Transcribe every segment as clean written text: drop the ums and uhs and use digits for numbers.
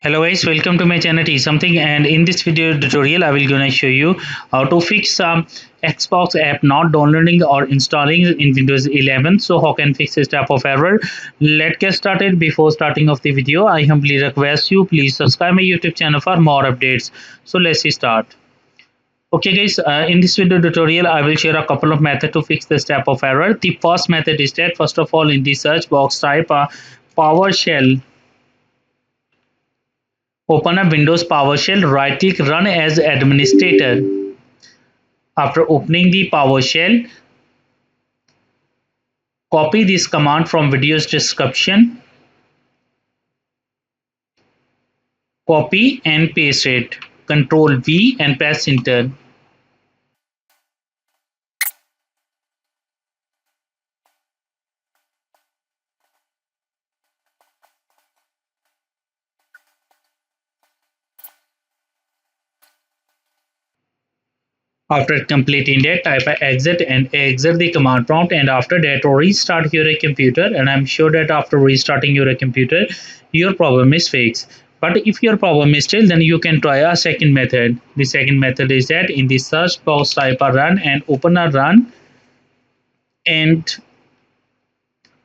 Hello guys, welcome to my channel T something, and in this video tutorial I will gonna show you how to fix some Xbox app not downloading or installing in Windows 11. So how can fix this type of error? Let's get started. Before starting of the video, I humbly request you please subscribe my YouTube channel for more updates. So let's start. Okay guys, in this video tutorial I will share a couple of methods to fix this type of error. The first method is that first of all in the search box type PowerShell. Open up Windows PowerShell, right click Run as Administrator. After opening the PowerShell, copy this command from video's description, copy and paste it. Control V and press enter. After completing that, type exit and exit the command prompt, and after that restart your computer, and I'm sure that after restarting your computer your problem is fixed. But if your problem is still, then you can try a second method. The second method is that in the search box type a run and open a run and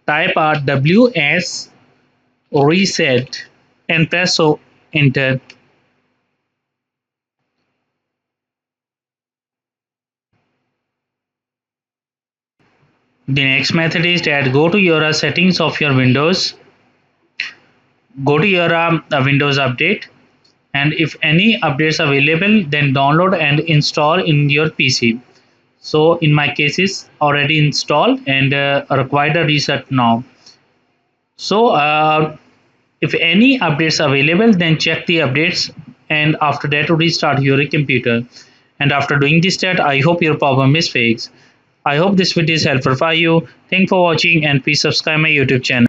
type a WS reset and press enter. The next method is that go to your settings of your Windows, go to your Windows update, and if any updates available then download and install in your PC. So in my case is already installed and required a reset now. So if any updates available then check the updates, and after that restart your computer. And after doing this step, I hope your problem is fixed. I hope this video is helpful for you. Thanks for watching and please subscribe my YouTube channel.